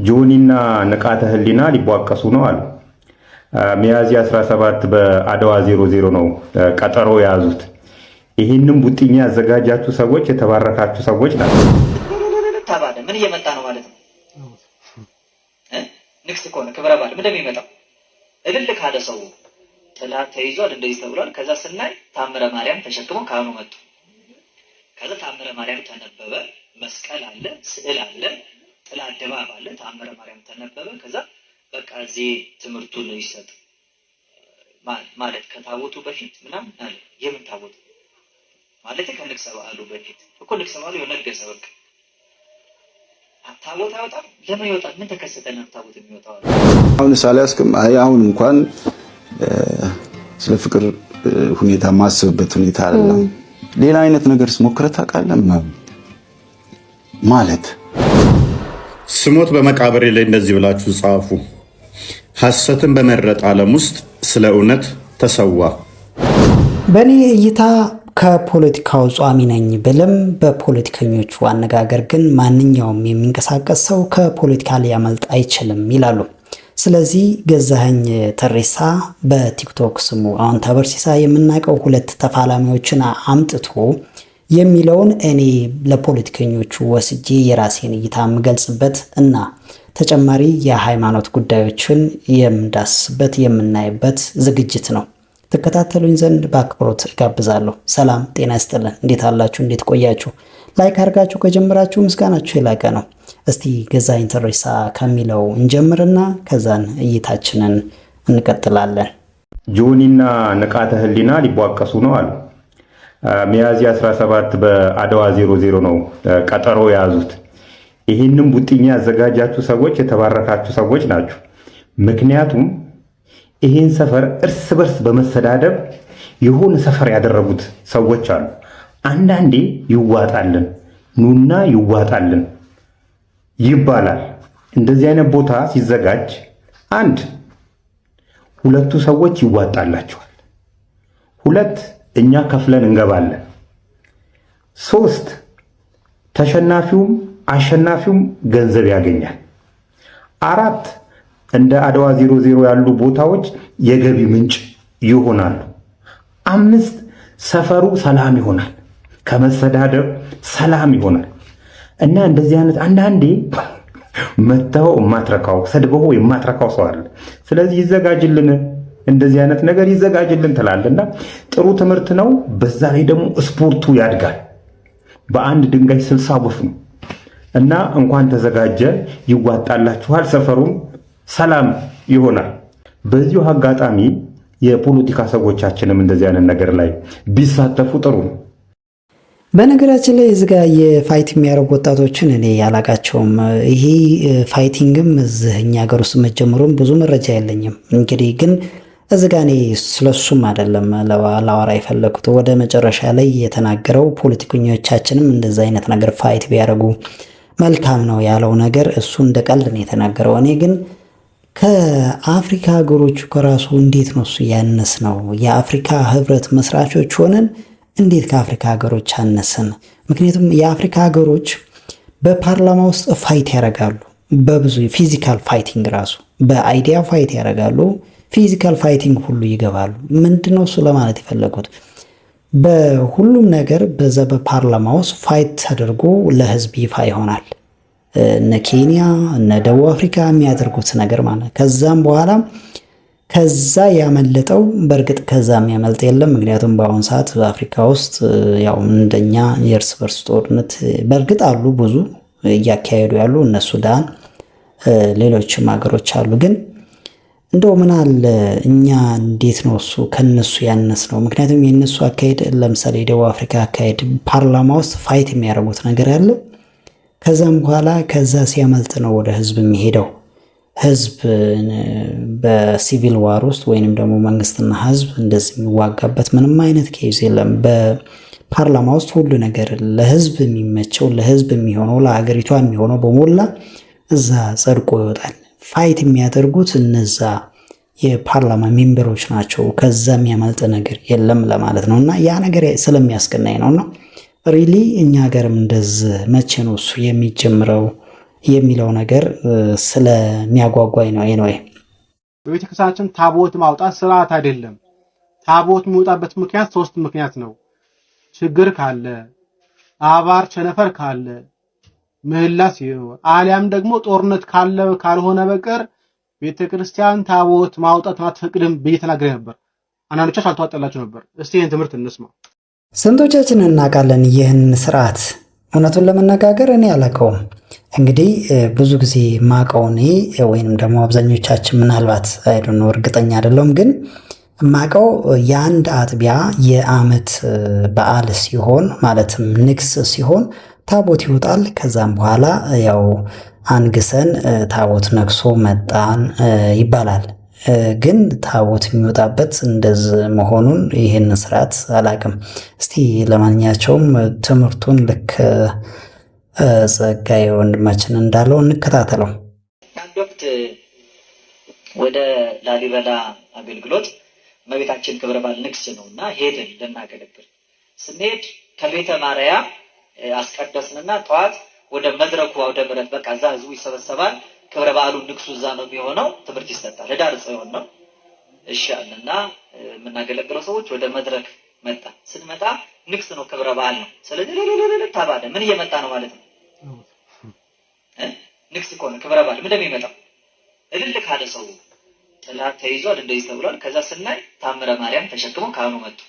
ጆኒና ንቃተ ህሊና ሊቧቀሱ ነው አሉ። ሚያዝያ 17 በአድዋ 00 ነው ቀጠሮ የያዙት። ይህንን ቡጥኛ ያዘጋጃችሁ ሰዎች የተባረካችሁ ሰዎች ናቸው። ተባለ ምን እየመጣ ነው ማለት ነው? ንግስ እኮ ነው ክብረ በዓል ምን እንደሚመጣው እልል ካለ ሰው ጥላት ተይዟል እንደዚህ ተብሏል። ከዛ ስናይ ታምረ ማርያም ተሸክመው ካህኑ መጡ። ከዛ ታምረ ማርያም ተነበበ፣ መስቀል አለ፣ ስዕል አለ፣ ጥላ ድባብ አለ። ታምረ ማርያም ተነበበ። ከዛ በቃ እዚህ ትምህርቱን ይሰጥ ማለት ከታቦቱ በፊት ምናምን አለ። የምን ታቦት ማለት ከንግስ በዓሉ በፊት እኮ ንግስ በዓሉ የነገሰ በቃ ታቦት አይወጣም። ለምን ይወጣል? ምን ተከሰተ ነው ታቦት የሚወጣው? አሁን ሳላስከም አሁን እንኳን ስለ ፍቅር ሁኔታ ማስብበት ሁኔታ አይደለም። ሌላ አይነት ነገር ስሞክረህ ታውቃለህ ማለት ስሞት በመቃብሬ ላይ እንደዚህ ብላችሁ ጻፉ። ሐሰትን በመረጥ ዓለም ውስጥ ስለ እውነት ተሰዋ። በእኔ እይታ ከፖለቲካው ጿሚ ነኝ ብልም በፖለቲከኞቹ አነጋገር ግን ማንኛውም የሚንቀሳቀስ ሰው ከፖለቲካ ሊያመልጥ አይችልም ይላሉ። ስለዚህ ገዛኸኝ ተሬሳ በቲክቶክ ስሙ አሁን ተበርሲሳ የምናውቀው ሁለት ተፋላሚዎችን አምጥቶ የሚለውን እኔ ለፖለቲከኞቹ ወስጄ የራሴን እይታ የምገልጽበት እና ተጨማሪ የሃይማኖት ጉዳዮችን የምንዳስስበት የምናይበት ዝግጅት ነው። ተከታተሉኝ ዘንድ በአክብሮት እጋብዛለሁ። ሰላም ጤና ይስጥልን። እንዴት አላችሁ? እንዴት ቆያችሁ? ላይክ አድርጋችሁ ከጀመራችሁ ምስጋናችሁ የላቀ ነው። እስቲ ገዛኸኝ ተሬሳ ከሚለው እንጀምርና ከዛን እይታችንን እንቀጥላለን። ጆኒና ንቃተ ህሊና ሊቧቀሱ ነው አሉ። ሚያዝያ 17 በአድዋ 00 ነው ቀጠሮ የያዙት። ይህንን ቡጥኛ ያዘጋጃችሁ ሰዎች የተባረካችሁ ሰዎች ናችሁ። ምክንያቱም ይህን ሰፈር እርስ በርስ በመሰዳደብ የሆነ ሰፈር ያደረጉት ሰዎች አሉ። አንዳንዴ ይዋጣልን ኑና ይዋጣልን ይባላል። እንደዚህ አይነት ቦታ ሲዘጋጅ አንድ ሁለቱ ሰዎች ይዋጣላቸዋል፣ ሁለት እኛ ከፍለን እንገባለን፣ ሶስት ተሸናፊውም አሸናፊውም ገንዘብ ያገኛል፣ አራት እንደ አድዋ 00 ያሉ ቦታዎች የገቢ ምንጭ ይሆናሉ፣ አምስት ሰፈሩ ሰላም ይሆናል፣ ከመሰዳደብ ሰላም ይሆናል። እና እንደዚህ አይነት አንዳንዴ መተው የማትረካው ሰድበው የማትረካው ሰው አለ። ስለዚህ ይዘጋጅልን፣ እንደዚህ አይነት ነገር ይዘጋጅልን ትላለና ጥሩ ትምህርት ነው። በዛ ላይ ደግሞ ስፖርቱ ያድጋል። በአንድ ድንጋይ 60 ወፍ ነው እና እንኳን ተዘጋጀ ይዋጣላችኋል፣ ሰፈሩም ሰላም ይሆናል። በዚሁ አጋጣሚ የፖለቲካ ሰዎቻችንም እንደዚህ አይነት ነገር ላይ ቢሳተፉ ጥሩ ነው። በነገራችን ላይ እዚህ ጋር የፋይት የሚያደርጉ ወጣቶችን እኔ ያላቃቸውም። ይሄ ፋይቲንግም እዚህ እኛ ሀገር ውስጥ መጀመሩም ብዙ መረጃ የለኝም። እንግዲህ ግን እዚህ ጋር እኔ ስለሱም አይደለም ላወራ የፈለኩት። ወደ መጨረሻ ላይ የተናገረው ፖለቲከኞቻችንም እንደዛ አይነት ነገር ፋይት ቢያደርጉ መልካም ነው ያለው ነገር እሱ እንደ ቀልድ ነው የተናገረው። እኔ ግን ከአፍሪካ ሀገሮቹ ከራሱ እንዴት ነው እሱ ያነስ ነው? የአፍሪካ ህብረት መስራቾች ሆነን እንዴት ከአፍሪካ ሀገሮች አነስን? ምክንያቱም የአፍሪካ ሀገሮች በፓርላማ ውስጥ ፋይት ያደርጋሉ። በብዙ ፊዚካል ፋይቲንግ ራሱ በአይዲያ ፋይት ያደርጋሉ። ፊዚካል ፋይቲንግ ሁሉ ይገባሉ። ምንድነው እሱ ለማለት የፈለጉት? በሁሉም ነገር በዛ በፓርላማ ውስጥ ፋይት ተደርጎ ለህዝብ ይፋ ይሆናል። እነ ኬንያ እነ ደቡብ አፍሪካ የሚያደርጉት ነገር ማለት። ከዛም በኋላ ከዛ ያመለጠው በእርግጥ ከዛ የሚያመልጥ የለም። ምክንያቱም በአሁኑ ሰዓት በአፍሪካ ውስጥ ያው እንደኛ የእርስ በርስ ጦርነት በእርግጥ አሉ፣ ብዙ እያካሄዱ ያሉ እነ ሱዳን፣ ሌሎችም ሀገሮች አሉ። ግን እንደው ምን አለ እኛ እንዴት ነው እሱ ከነሱ ያነስ ነው? ምክንያቱም የነሱ አካሄድ ለምሳሌ የደቡብ አፍሪካ አካሄድ ፓርላማ ውስጥ ፋይት የሚያደርጉት ነገር አለ። ከዛም በኋላ ከዛ ሲያመልጥ ነው ወደ ህዝብ የሚሄደው። ህዝብ በሲቪል ዋር ውስጥ ወይንም ደግሞ መንግስትና ህዝብ እንደዚህ የሚዋጋበት ምንም አይነት ኬዝ የለም። በፓርላማ ውስጥ ሁሉ ነገር ለህዝብ የሚመቸው ለህዝብ የሚሆነው ለሀገሪቷ የሚሆነው በሞላ እዛ ጸድቆ ይወጣል። ፋይት የሚያደርጉት እነዛ የፓርላማ ሜምበሮች ናቸው። ከዛ የሚያመልጥ ነገር የለም ለማለት ነው። እና ያ ነገር ስለሚያስቀናኝ ነውና ሪሊ እኛ ሀገርም እንደዚህ መቼ ነው እሱ የሚጀምረው? የሚለው ነገር ስለሚያጓጓኝ ነው። ኤንዌይ በቤተክርስቲያናችን ታቦት ማውጣት ስርዓት አይደለም። ታቦት የሚወጣበት ምክንያት 3 ምክንያት ነው። ችግር ካለ፣ አባር ቸነፈር ካለ፣ ምህላ ሲሆን አሊያም ደግሞ ጦርነት ካለ ካልሆነ በቀር ቤተክርስቲያን ታቦት ማውጣት አትፈቅድም ብዬ ተናግሬ ነበር። አንዳንዶቻችሁ አልተዋጠላችሁ ነበር። እስቲ ይህን ትምህርት እንስማ። ስንቶቻችን እናውቃለን ይህን ስርዓት? እውነቱን ለመነጋገር እኔ አላውቀውም። እንግዲህ ብዙ ጊዜ ማውቀው እኔ ወይንም ደግሞ አብዛኞቻችን ምናልባት አይደለም እርግጠኛ አይደለሁም፣ ግን ማውቀው የአንድ አጥቢያ የዓመት በዓል ሲሆን ማለትም ንግስ ሲሆን ታቦት ይወጣል። ከዛም በኋላ ያው አንግሰን ታቦት ነግሶ መጣን ይባላል። ግን ታቦት የሚወጣበት እንደዚህ መሆኑን ይህን ስርዓት አላውቅም። እስቲ ለማንኛቸውም ትምህርቱን ልክ ጸጋዬ ወንድማችን እንዳለው እንከታተለው። አንድ ወቅት ወደ ላሊበላ አገልግሎት እመቤታችን ክብረ በዓል ንግስ ነው እና ሄድን ልናገለግል። ስንሄድ ከቤተ ማርያም አስቀደስንና ጠዋት ወደ መድረኩ አውደ ምሕረት በቃ እዛ ህዝቡ ይሰበሰባል። ክብረ በዓሉ ንግሱ እዛ ነው የሚሆነው። ትምህርት ይሰጣል። ህዳር ጽዮን ነው። እሺ አለና የምናገለግለው ሰዎች ወደ መድረክ መጣ። ስንመጣ ንግስ ነው፣ ክብረ በዓል ነው። ስለዚህ ተባለ። ምን እየመጣ ነው ማለት ነው? ንግስ ከሆነ ክብረ በዓል ምን እንደሚመጣው እልል ካለ ሰው ጥላ ተይዟል እንደዚህ ተብሏል። ከዛ ስናይ ታምረ ማርያም ተሸክመው ካህኑ መጡ።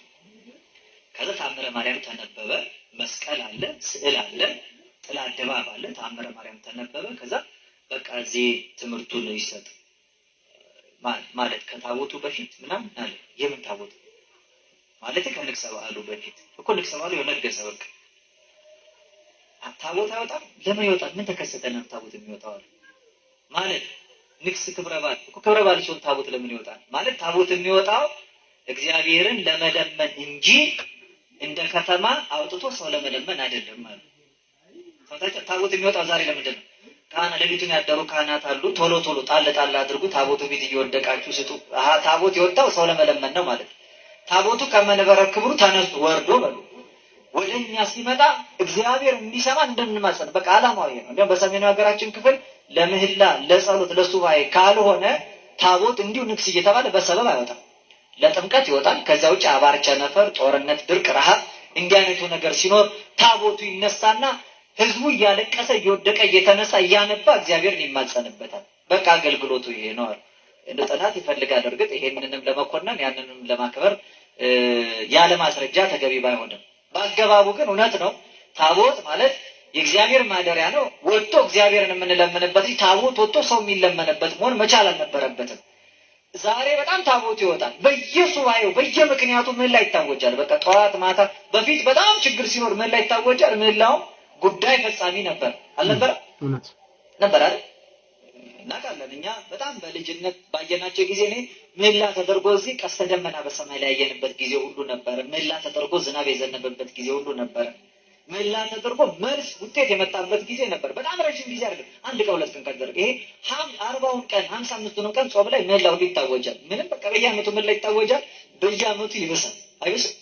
ከዛ ታምረ ማርያም ተነበበ። መስቀል አለ፣ ስዕል አለ፣ ጥላ ድባብ አለ። ታምረ ማርያም ተነበበ። ከዛ በቃ እዚህ ትምህርቱን ይሰጥ ማለት ከታቦቱ በፊት ምናምን አለ። የምን ታቦት ማለት? ከንግስ በዓሉ በፊት እኮ ንግስ በዓሉ የነገሰ በቃ ታቦት አይወጣም። ለምን ይወጣል? ምን ተከሰተ ነው ታቦት የሚወጣው ማለት? ንግስ ክብረ በዓል እኮ ክብረ በዓል ሲሆን ታቦት ለምን ይወጣል ማለት? ታቦት የሚወጣው እግዚአብሔርን ለመለመን እንጂ እንደ ከተማ አውጥቶ ሰው ለመለመን አይደለም ማለት ነው። ታቦት የሚወጣው ዛሬ ለምንድን ነው? ካህናት ሌሊቱን ያደሩ ካህናት አሉ። ቶሎ ቶሎ ጣል ጣል አድርጉ፣ ታቦቱ ፊት እየወደቃችሁ ስጡ። ታቦት የወጣው ሰው ለመለመን ነው ማለት ነው። ታቦቱ ከመንበረ ክብሩ ተነስቶ ወርዶ በሉ ወደኛ ሲመጣ እግዚአብሔር እንዲሰማን እንድንማጸን በቃ ዓላማው ይሄ ነው። እንደውም በሰሜኑ ሀገራችን ክፍል ለምህላ ለጸሎት ለሱባኤ ካልሆነ ታቦት እንዲሁ ንግስ እየተባለ በሰበብ አይወጣም። ለጥምቀት ይወጣል። ከዛ ውጭ አባር ቸነፈር፣ ጦርነት፣ ድርቅ፣ ረሃብ እንዲህ አይነቱ ነገር ሲኖር ታቦቱ ይነሳና ህዝቡ እያለቀሰ እየወደቀ እየተነሳ እያነባ እግዚአብሔርን ይማጸንበታል። በቃ አገልግሎቱ ይሄ ነው። እንደ ጠላት ይፈልጋል። እርግጥ ይሄንንም ለመኮነን ያንንም ለማክበር ያለ ማስረጃ ተገቢ ባይሆንም በአገባቡ ግን እውነት ነው። ታቦት ማለት የእግዚአብሔር ማደሪያ ነው። ወጥቶ እግዚአብሔርን የምንለምንበት ታቦት ወጥቶ ሰው የሚለመንበት መሆን መቻል አልነበረበትም። ዛሬ በጣም ታቦት ይወጣል። በየሱባኤው በየምክንያቱ ምህላ ይታወጃል። በቃ ጠዋት ማታ። በፊት በጣም ችግር ሲኖር ምህላ ይታወጃል። ምህላውም ጉዳይ ፈጻሚ ነበር አልነበረ? ነበር አይደል? እናውቃለን። እኛ በጣም በልጅነት ባየናቸው ጊዜ እኔ ምህላ ተደርጎ እዚህ ቀስተ ደመና በሰማይ ላይ ያየንበት ጊዜ ሁሉ ነበር። ምህላ ተደርጎ ዝናብ የዘነበበት ጊዜ ሁሉ ነበር። ምህላ ተደርጎ መልስ ውጤት የመጣበት ጊዜ ነበር። በጣም ረጅም ጊዜ አይደለም፣ 1 ቀን 2 ቀን ተደረገ። ይሄ 40ውን ቀን 55ውን ቀን ጾም ላይ ምህላ ሁሉ ይታወጃል። ምንም በቃ በየዓመቱ ምህላ ይታወጃል። በየዓመቱ ይብሳል። አይብስም?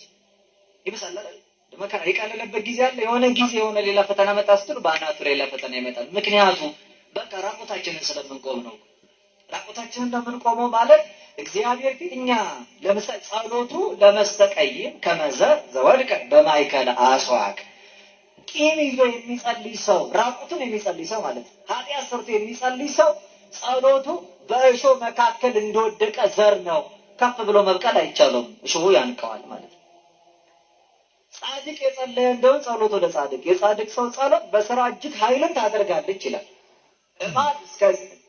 ይብሳል አይደል? መከራ የቀለለበት ጊዜ አለ። የሆነ ጊዜ የሆነ ሌላ ፈተና መጣ ስትሉ በአናቱ ሌላ ፈተና ይመጣል። ምክንያቱ በቃ ራቆታችንን ስለምንቆም ነው። ራቆታችንን እንደምንቆመው ማለት እግዚአብሔር ፊት እኛ ለምሳሌ ጸሎቱ ለመስተቀይም ከመዘ ዘወድቀ በማይከለ አስዋቅ ቂም ይዞ የሚጸልይ ሰው ራቁቱን የሚጸልይ ሰው ማለት ነው። ኃጢአት ሰርቶ የሚጸልይ ሰው ጸሎቱ በእሾህ መካከል እንደወደቀ ዘር ነው። ከፍ ብሎ መብቀል አይቻለውም፣ እሾሁ ያንቀዋል ማለት ነው። ጻድቅ የጸለየ እንደው ጸሎቱ ለጻድቅ የጻድቅ ሰው ጸሎት በስራ እጅግ ኃይልን ታደርጋለች ይላል። እማት እስከ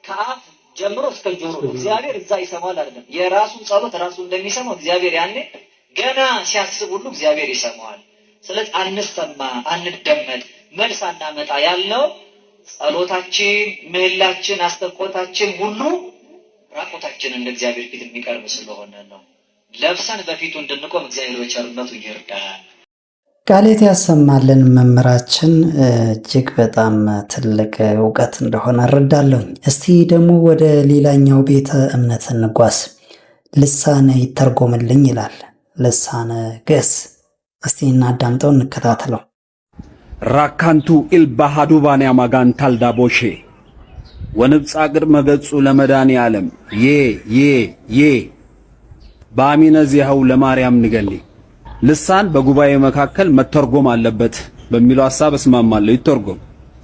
ከአፍ ጀምሮ እስከ ጆሮ እግዚአብሔር እዛ ይሰማል አይደለም? የራሱን ጸሎት ራሱ እንደሚሰማው እግዚአብሔር ያኔ ገና ሲያስብ ሁሉ እግዚአብሔር ይሰማዋል። ስለዚህ አንሰማ፣ አንደመጥ፣ መልስ አናመጣ ያልነው ጸሎታችን፣ ምህላችን፣ አስተቆታችን ሁሉ ራቆታችን እንደ እግዚአብሔር ፊት የሚቀርብ ስለሆነ ነው። ለብሰን በፊቱ እንድንቆም እግዚአብሔር በቸርነቱ ይርዳል። ቃሌት ያሰማልን መምህራችን እጅግ በጣም ትልቅ እውቀት እንደሆነ እረዳለሁኝ። እስቲ ደግሞ ወደ ሌላኛው ቤተ እምነት እንጓዝ። ልሳነ ይተርጎምልኝ ይላል። ልሳነ ግዕዝ እስቲ እናዳምጠው፣ እንከታተለው። ራካንቱ ኢልባሃዱባንያ ማጋን ታልዳቦሼ ወንብጻ ቅድመ ገጹ ለመድኃኔ ዓለም ዬ በአሚነ ዚያው ለማርያም ንገሊ ልሳን በጉባኤ መካከል መተርጎም አለበት በሚለው ሐሳብ እስማማለሁ። ይተርጎም፣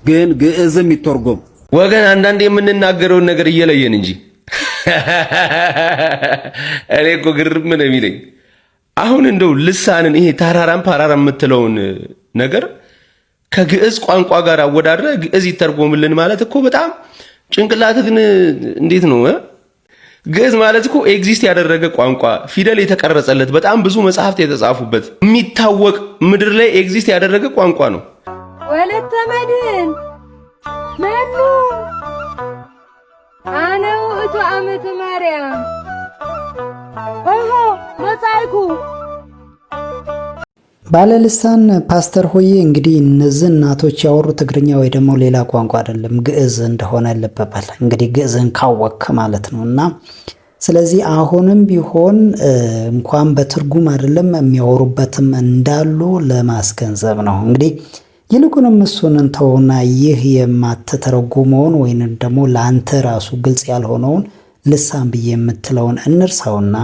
ግን ግዕዝም ይተርጎም። ወገን አንዳንዴ የምንናገረውን ነገር እየለየን እንጂ እኔ እኮ ግርም ነው የሚለኝ። አሁን እንደው ልሳንን ይሄ ታራራም ፓራራም የምትለውን ነገር ከግዕዝ ቋንቋ ጋር አወዳድረ ግዕዝ ይተርጎምልን ማለት እኮ በጣም ጭንቅላት ግን እንዴት ነው? ግዕዝ ማለት እኮ ኤግዚስት ያደረገ ቋንቋ፣ ፊደል የተቀረጸለት፣ በጣም ብዙ መጽሐፍት የተጻፉበት የሚታወቅ ምድር ላይ ኤግዚስት ያደረገ ቋንቋ ነው። ወለተ መድኅን መኑ አነ ውእቱ አመተ ማርያም ኦሆ መጻይኩ። ባለልሳን ፓስተር ሆዬ እንግዲህ እነዚህ እናቶች ያወሩ ትግርኛ ወይ ደግሞ ሌላ ቋንቋ አይደለም ግዕዝ እንደሆነ ልበባል። እንግዲህ ግዕዝን ካወክ ማለት ነው። እና ስለዚህ አሁንም ቢሆን እንኳን በትርጉም አይደለም የሚያወሩበትም እንዳሉ ለማስገንዘብ ነው። እንግዲህ ይልቁንም እሱን እንተውና ይህ የማትተረጉመውን ወይንም ደግሞ ለአንተ ራሱ ግልጽ ያልሆነውን ልሳን ብዬ የምትለውን እንርሳውና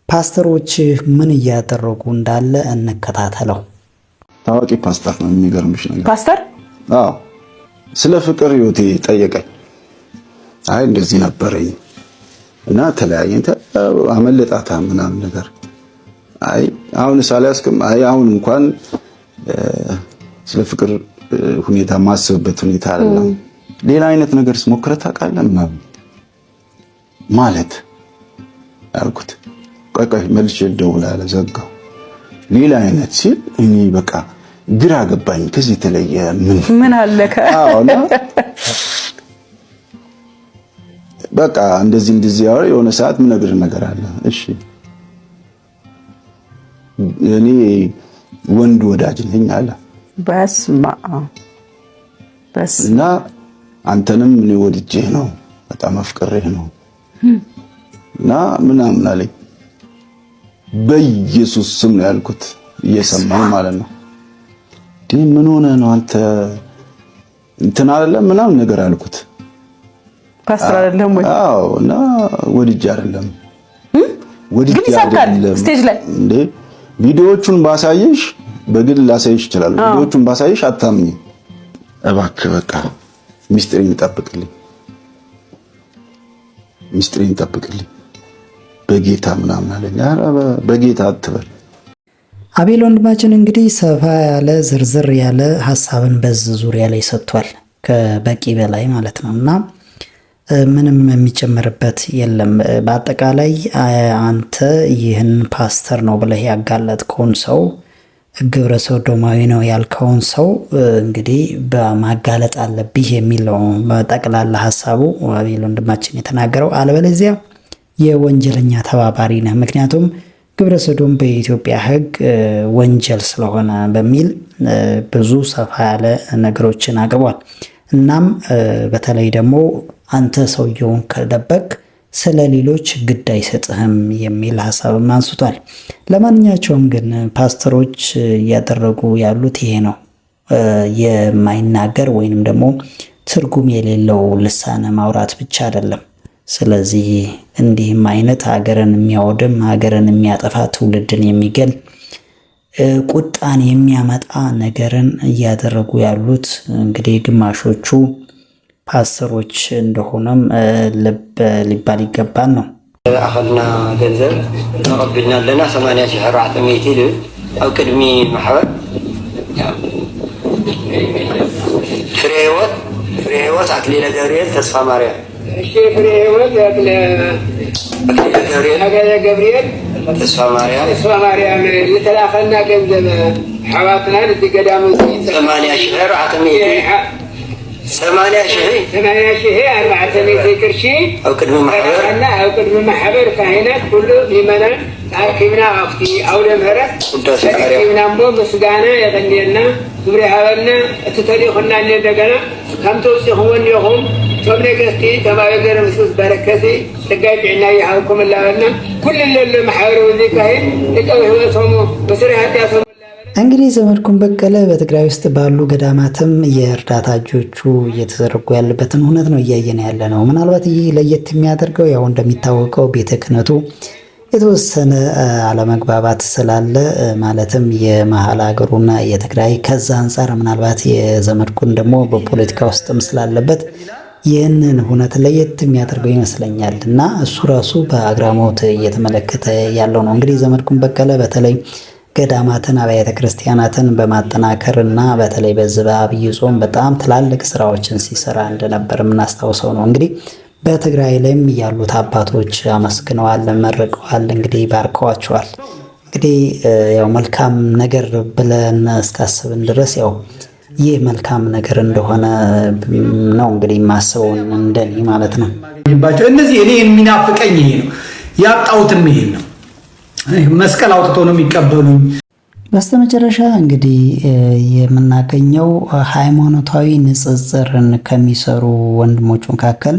ፓስተሮች ምን እያደረጉ እንዳለ እንከታተለው። ታዋቂ ፓስተር ነው። የሚገርምሽ ነገር ፓስተር ስለ ፍቅር ህይወቴ ጠየቀኝ። አይ እንደዚህ ነበረኝ እና ተለያየን፣ አመለጣታ ምናምን ነገር። አይ አሁን ሳላስከም አይ አሁን እንኳን ስለ ፍቅር ሁኔታ ማስብበት ሁኔታ አይደለም። ሌላ አይነት ነገር ስሞክረህ ታውቃለህ ማለት አልኩት። ቆይ መልሼ ደውላለሁ፣ ዘጋው። ሌላ አይነት ሲል እኔ በቃ ግራ ገባኝ። ከዚህ የተለየ ምን አለከ? በቃ እንደዚህ ያወራ የሆነ ሰዓት ምን ነገር አለ። እሺ እኔ ወንድ ወዳጅ ነኝ አለ። በስማ እና አንተንም እኔ ወድጄህ ነው በጣም አፍቅሬህ ነው እና ምናምን አለኝ። በኢየሱስ ስም ነው ያልኩት፣ እየሰማኝ ማለት ነው። ምን ሆነ ነው አንተ እንትን አይደለም ምናምን ነገር አልኩት። ፓስተር አይደለም ወይ? አዎ። እና ወድጄ አይደለም ስቴጅ ላይ እንዴ ቪዲዮዎቹን ባሳይሽ በግል ላሳይሽ ይችላል። ቪዲዮዎቹን ባሳይሽ አታምኚ። እባክህ በቃ ሚስጥሬን ጠብቅልኝ በጌታ ምናምን አለኝ። ኧረ በጌታ አትበል። አቤል ወንድማችን እንግዲህ ሰፋ ያለ ዝርዝር ያለ ሐሳብን በዚህ ዙሪያ ላይ ሰጥቷል፣ ከበቂ በላይ ማለት ነው። እና ምንም የሚጨምርበት የለም። በአጠቃላይ አንተ ይህን ፓስተር ነው ብለህ ያጋለጥከውን ሰው ግብረ ሰዶማዊ ነው ያልከውን ሰው እንግዲህ በማጋለጥ አለብህ የሚለው በጠቅላላ ሐሳቡ አቤል ወንድማችን የተናገረው። አለበለዚያ የወንጀለኛ ተባባሪ ነህ፣ ምክንያቱም ግብረ ሰዶም በኢትዮጵያ ሕግ ወንጀል ስለሆነ በሚል ብዙ ሰፋ ያለ ነገሮችን አቅርቧል። እናም በተለይ ደግሞ አንተ ሰውየውን ከደበቅ ስለ ሌሎች ግድ አይሰጥህም የሚል ሐሳብም አንስቷል። ለማንኛቸውም ግን ፓስተሮች እያደረጉ ያሉት ይሄ ነው፣ የማይናገር ወይንም ደግሞ ትርጉም የሌለው ልሳነ ማውራት ብቻ አይደለም። ስለዚህ እንዲህም አይነት ሀገርን የሚያወድም ሀገርን የሚያጠፋ ትውልድን የሚገል ቁጣን የሚያመጣ ነገርን እያደረጉ ያሉት እንግዲህ ግማሾቹ ፓስተሮች እንደሆነም ልብ ሊባል ይገባል ነው። አኸልና ገንዘብ ተቀብልና ለና 8400 ኢሉ አው ቅድሚ ማህበር ፍሬ ህይወት አክሊለ ገብርኤል ተስፋ ማርያም ፍሬ ህይወት አክሊለ ገብርኤል ተስፋ ማርያም የተላከና ገንዘብ ሐዋትና ለገዳሙ 80,000 ቅርሺ አው ቅድሚ ማህበር ካህናት ሁሉ ሊመናን ታርኪብና አፍቲ አውደ ምህረት ታርኪብና ሞ ምስጋና የቀኘና ግብረ ሀበና እትተዲኹና እንደገና ከምቶ ጽሁን ይሁን ቶም ነገስቲ ተባገረ ምስስ በረከቲ ተጋጭና ይሃውኩም ላበና ኩሉ ለለ ማህበሩ ዚካሄን ለቀው ህይወቶሙ በስራ ኃጢአቶሙ እንግዲህ ዘመድኩን በቀለ በትግራይ ውስጥ ባሉ ገዳማትም የእርዳታ እጆቹ እየተዘረጉ ያለበትን እውነት ነው እያየን ያለ ነው። ምናልባት ይህ ለየት የሚያደርገው ያው እንደሚታወቀው ቤተ ክህነቱ የተወሰነ አለመግባባት ስላለ ማለትም የመሀል ሀገሩና የትግራይ ከዛ አንጻር ምናልባት የዘመድኩን ደግሞ በፖለቲካ ውስጥም ስላለበት ይህንን እውነት ለየት የሚያደርገው ይመስለኛል እና እሱ ራሱ በአግራሞት እየተመለከተ ያለው ነው። እንግዲህ ዘመድኩን በቀለ በተለይ ገዳማትን አብያተ ክርስቲያናትን በማጠናከር እና በተለይ በዚህ በአብይ ጾም በጣም ትላልቅ ስራዎችን ሲሰራ እንደነበር የምናስታውሰው ነው። እንግዲህ በትግራይ ላይም ያሉት አባቶች አመስግነዋል፣ መርቀዋል፣ እንግዲህ ባርከዋቸዋል። እንግዲህ ያው መልካም ነገር ብለን እስካስብን ድረስ ያው ይህ መልካም ነገር እንደሆነ ነው እንግዲህ የማስበውን እንደኔ ማለት ነው። እነዚህ እኔ የሚናፍቀኝ ይሄ ነው፣ ያጣሁትም ይሄ ነው። መስቀል አውጥቶ ነው የሚቀበሉኝ። በስተመጨረሻ እንግዲህ የምናገኘው ሃይማኖታዊ ንጽጽርን ከሚሰሩ ወንድሞች መካከል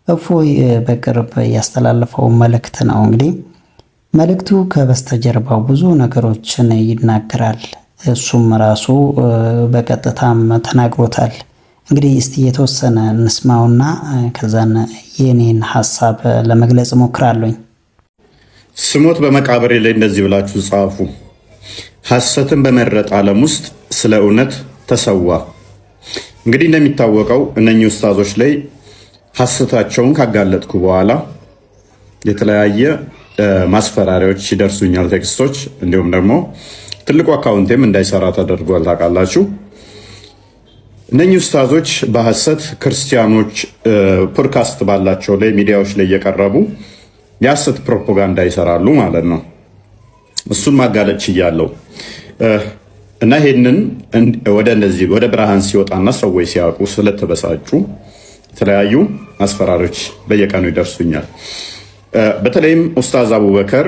እፎይ በቅርብ ያስተላለፈው መልእክት ነው። እንግዲህ መልእክቱ ከበስተጀርባው ብዙ ነገሮችን ይናገራል። እሱም ራሱ በቀጥታም ተናግሮታል። እንግዲህ እስቲ የተወሰነ እንስማውና ከዛን የኔን ሐሳብ ለመግለጽ ሞክራለሁኝ። ስሞት በመቃብሬ ላይ እንደዚህ ብላችሁ ጻፉ። ሐሰትን በመረጥ ዓለም ውስጥ ስለ እውነት ተሰዋ። እንግዲህ እንደሚታወቀው እነኚህ ኡስታዞች ላይ ሐሰታቸውን ካጋለጥኩ በኋላ የተለያየ ማስፈራሪያዎች ይደርሱኛል፣ ቴክስቶች፣ እንዲሁም ደግሞ ትልቁ አካውንቴም እንዳይሰራ ተደርጓል። ታውቃላችሁ። እነኚህ ኡስታዞች በሐሰት ክርስቲያኖች ፖድካስት ባላቸው ላይ ሚዲያዎች ላይ እየቀረቡ የሐሰት ፕሮፓጋንዳ ይሰራሉ ማለት ነው። እሱን ማጋለጥ ችያለሁ እና ይሄንን ወደ ብርሃን ሲወጣና ሰዎች ሲያውቁ ስለተበሳጩ የተለያዩ አስፈራሪዎች በየቀኑ ይደርሱኛል። በተለይም ኡስታዝ አቡበከር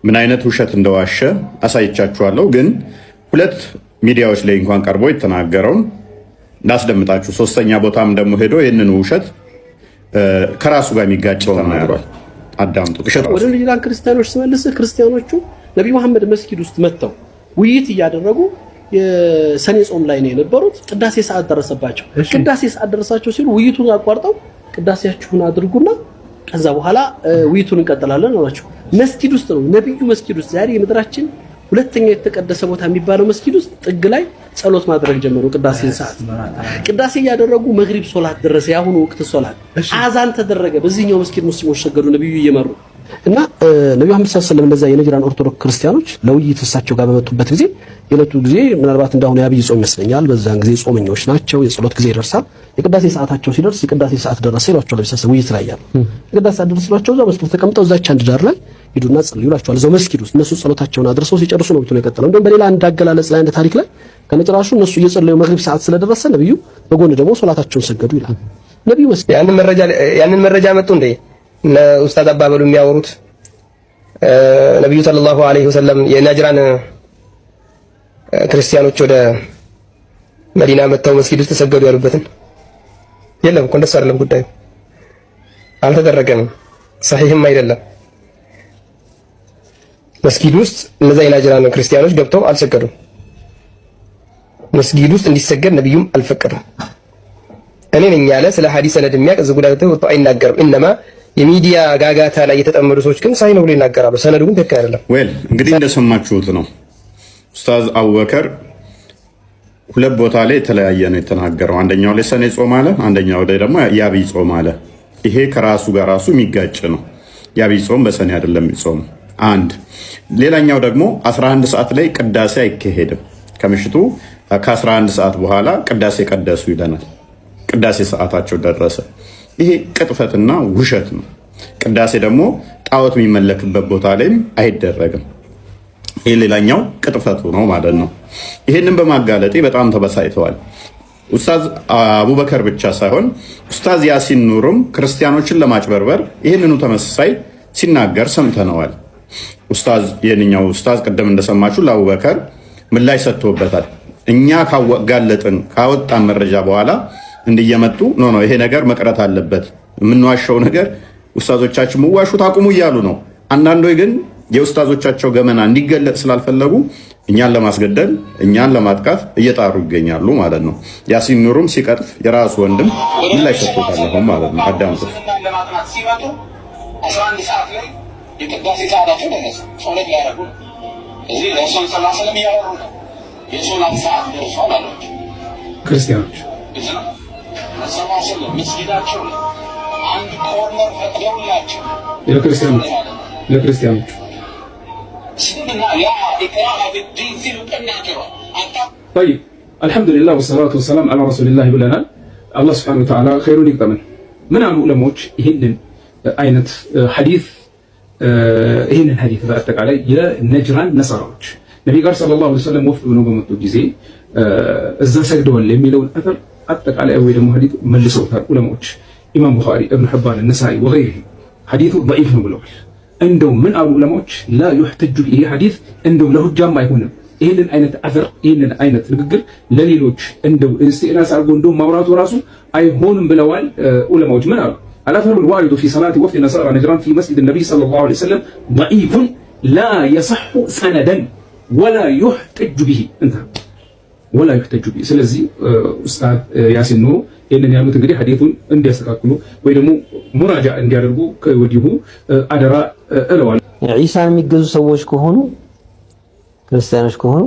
ምን አይነት ውሸት እንደዋሸ አሳይቻችኋለሁ። ግን ሁለት ሚዲያዎች ላይ እንኳን ቀርቦ የተናገረውን እንዳስደምጣችሁ፣ ሶስተኛ ቦታም ደግሞ ሄዶ ይህንን ውሸት ከራሱ ጋር የሚጋጭው ተናግሯል። አዳምጡ። ወደ ሌላ ክርስቲያኖች ስመልስ ክርስቲያኖቹ ነብዩ መሐመድ መስጊድ ውስጥ መጥተው ውይይት እያደረጉ የሰኔ ጾም ላይ ነው የነበሩት። ቅዳሴ ሰዓት ደረሰባቸው። ቅዳሴ ሰዓት ደረሳቸው ሲሉ ውይይቱን አቋርጠው ቅዳሴያችሁን አድርጉና ከዛ በኋላ ውይይቱን እንቀጥላለን አሏቸው። መስጊድ ውስጥ ነው፣ ነብዩ መስጊድ ውስጥ። ዛሬ የምድራችን ሁለተኛ የተቀደሰ ቦታ የሚባለው መስጊድ ውስጥ ጥግ ላይ ጸሎት ማድረግ ጀመሩ። ቅዳሴን ሰዓት ቅዳሴ እያደረጉ መግሪብ ሶላት ደረሰ። ያሁኑ ወቅት ሶላት አዛን ተደረገ። በዚህኛው መስጊድ ሙስሊሞች ሰገዱ ነብዩ እየመሩ እና ነብዩ መሐመድ ሰለላሁ ዐለይሂ ወሰለም እነዛ የነጅራን ኦርቶዶክስ ክርስቲያኖች ለውይይት እሳቸው ጋር በመጡበት ጊዜ የዕለቱ ጊዜ ምናልባት እንዳሁኑ የአብይ ጾም ይመስለኛል። በዛን ጊዜ ጾመኞች ናቸው። የጸሎት ጊዜ ይደርሳል። የቅዳሴ ሰዓታቸው ሲደርስ የቅዳሴ ሰዓት ደረሰ ይሏቸዋል። ለብሰሰ ውይይት ላይ ያሉ የቅዳሴ ሰዓት ደረሰ ይሏቸው እዛው መስጊድ ተቀምጠው እዛች አንድ ዳር ላይ ሂዱና ጸልዩ ይሏቸዋል። እዛው መስጊድ ውስጥ እነሱ ጸሎታቸውን አድርሰው ሲጨርሱ ነው ብቻ የቀጠለው። እንደውም በሌላ አንድ አገላለጽ ላይ አንድ ታሪክ ላይ ከነጭራሹ እነሱ እየጸለዩ መግሪብ ሰዓት ስለደረሰ ነብዩ በጎን ደግሞ ሶላታቸውን ሰገዱ ይላል። ነብዩ መስጊድ ያንን መረጃ መጡ እንደ ኡስታዝ አባበሉ የሚያወሩት ነብዩ ሰለላሁ ዐለይሂ ወሰለም የናጅራን ክርስቲያኖች ወደ መዲና መጥተው መስጊድ ውስጥ ተሰገዱ ያሉበትን የለም እኮ እንደሱ አይደለም ጉዳዩ። አልተደረገም፣ ሰሂህም አይደለም። መስጊድ ውስጥ እነዛ የናጅራን ክርስቲያኖች ገብተው አልሰገዱም። መስጊድ ውስጥ እንዲሰገድ ነብዩም አልፈቀዱም። እኔ ነኝ ያለ ስለ ሐዲስ ሰነድ የሚያውቅ እዚህ ጉዳይ ወጥቶ አይናገርም። እነማ የሚዲያ ጋጋታ ላይ የተጠመዱ ሰዎች ግን ሳይ ነው ብሎ ይናገራሉ። ሰነዱ ግን ትክክል አይደለም። እንግዲህ እንደሰማችሁት ነው። ኡስታዝ አቡበከር ሁለት ቦታ ላይ የተለያየ ነው የተናገረው። አንደኛው ላይ ሰኔ ጾም አለ፣ አንደኛው ላይ ደግሞ የአብይ ጾም አለ። ይሄ ከራሱ ጋር ራሱ የሚጋጭ ነው። የአብይ ጾም በሰኔ አይደለም የሚጾም አንድ። ሌላኛው ደግሞ 11 ሰዓት ላይ ቅዳሴ አይካሄድም። ከምሽቱ ከ11 ሰዓት በኋላ ቅዳሴ ቀደሱ ይለናል። ቅዳሴ ሰዓታቸው ደረሰ። ይሄ ቅጥፈትና ውሸት ነው። ቅዳሴ ደግሞ ጣዖት የሚመለክበት ቦታ ላይም አይደረግም። ይህ ሌላኛው ቅጥፈቱ ነው ማለት ነው። ይህንን በማጋለጤ በጣም ተበሳጭተዋል። ኡስታዝ አቡበከር ብቻ ሳይሆን ኡስታዝ ያሲን ኑርም ክርስቲያኖችን ለማጭበርበር ይህንኑ ተመሳሳይ ሲናገር ሰምተነዋል። ኡስታዝ የኛው ኡስታዝ ቅድም እንደሰማችሁ ለአቡበከር ምላሽ ሰጥቶበታል። እኛ ካጋለጥን ካወጣን መረጃ በኋላ እንዲየመጡ ኖ ይሄ ነገር መቅረት አለበት፣ የምንዋሸው ነገር ኡስታዞቻችን መዋሹት አቁሙ እያሉ ነው። አንዳንዶች ግን የኡስታዞቻቸው ገመና እንዲገለጥ ስላልፈለጉ እኛን ለማስገደል እኛን ለማጥቃት እየጣሩ ይገኛሉ ማለት ነው። ያሲን ኑሩም ሲቀጥፍ የራሱ ወንድም ምላሽ ሰጥቶታል ማለት ነው። አዳምጡት። ለማጥናት ሲመጡ 11 ሰዓት ላይ የቅዳሴ ሰዓታቸው ደረሰ። ጾለት ያደረጉ ነው። እዚህ ረሱል ሰለላሁ ዐለይሂ ወሰለም እያወሩ ነው። የጾላት ሰዓት ደርሷል አሏቸው ክርስቲያኖች። እዚህ ነው ረሱል ሰለላሁ መስጊዳቸው ላይ አንድ ኮርነር ፈቅደውላቸው ለክርስቲያኖች طيب الحمد لله والصلاة والسلام على رسول الله ብለናል። አላህ ሱብሓነሁ ወተዓላ ኸይሩን ይቅጠመን። ምን አሉ ዑለሞች ይህንን አይነት ሐዲስ በአጠቃላይ የነጅራን ነሳራዎች ነቢይ ጋር ሰለላሁ ዐለይሂ ወሰለም ወፍድ ሆነው በመጡ ጊዜ እዛ ሰግደዋል የሚለውን አተር አጠቃላይ ወይ ደግሞ ሐዲስ መልሰውታል ዑለሞች። ኢማም ቡኻሪ፣ እብኑ ሒባን፣ ነሳኢ ወገይሪሂ ሐዲሱ ضعيف ነው ብለዋል። እንደው ምን አሉ ዑለማዎች ላ ይህተጁ ይሄ ሐዲስ እንደው ለሁጃም አይሆንም። ይሄንን አይነት አፈር ይሄንን አይነት ንግግር ለሌሎች እንደው ኢስቲናስ አድርጎ እንደው ማውራቱ ራሱ አይሆንም ብለዋል ዑለማዎች። ምን አሉ? አልአፈሩ الوارد في صلاة وفد نصارى نجران في مسجد النبي صلى الله عليه وسلم ضعيف لا يصح سندا ولا يحتج به انتهى ولا يحتج به። ስለዚህ ኡስታዝ ያሲን ኑሩ ይሄንን ያሉት እንግዲህ ሐዲሱን እንዲያስተካክሉ ወይ ደግሞ ሙራጃ እንዲያደርጉ ከወዲሁ አደራ እለዋለሁ። ዒሳን የሚገዙ ሰዎች ከሆኑ ክርስቲያኖች ከሆኑ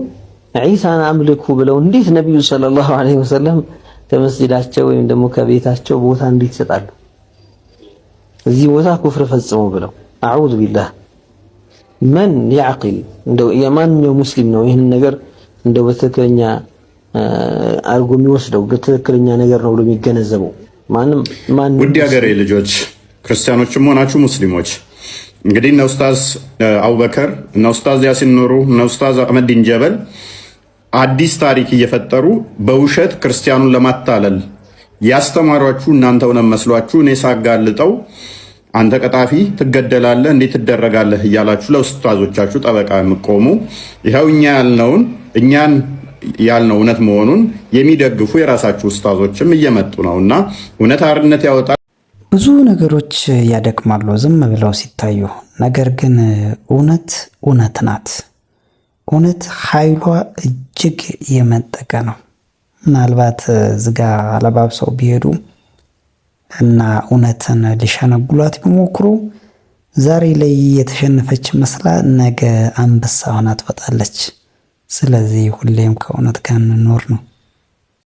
ዒሳን አምልኩ ብለው እንዴት ነብዩ ሰለላሁ ዐለይሂ ወሰለም ከመስጂዳቸው ወይም ደግሞ ከቤታቸው ቦታ እንዴት ይሰጣሉ? እዚህ ቦታ ኩፍር ፈጽሙ ብለው አዑዙ ቢላህ መን ያዕቂል እንደው የማንኛው ሙስሊም ነው ይህን ነገር እንደው በትክክለኛ አርጎ የሚወስደው በትክክለኛ ነገር ነው ብሎ የሚገነዘበው? ማንም ውድ ሀገሬ ልጆች ክርስቲያኖችም ሆናችሁ ሙስሊሞች እንግዲህ እነ ኡስታዝ አቡበከር እነ ኡስታዝ ያሲን ኑሩ እነ ኡስታዝ አህመዲን ጀበል አዲስ ታሪክ እየፈጠሩ በውሸት ክርስቲያኑን ለማታለል ያስተማሯችሁ እናንተ ሆነ መስሏችሁ እኔ ሳጋልጠው አንተ ቀጣፊ ትገደላለህ እንዴት ትደረጋለህ እያላችሁ ለኡስታዞቻችሁ ጠበቃ የምትቆሙ ይኸው እኛን ያልነው እውነት መሆኑን የሚደግፉ የራሳችሁ ኡስታዞችም እየመጡ ነውና እውነት አርነት ያወጣል። ብዙ ነገሮች ያደክማሉ ዝም ብለው ሲታዩ። ነገር ግን እውነት ናት። እውነት ኃይሏ እጅግ የመጠቀ ነው። ምናልባት ዝጋ አለባብሰው ቢሄዱ እና እውነትን ሊሸነጉሏት ቢሞክሩ ዛሬ ላይ የተሸነፈች መስላ ነገ አንበሳ ሆና ትወጣለች። ስለዚህ ሁሌም ከእውነት ጋር እንኖር ነው።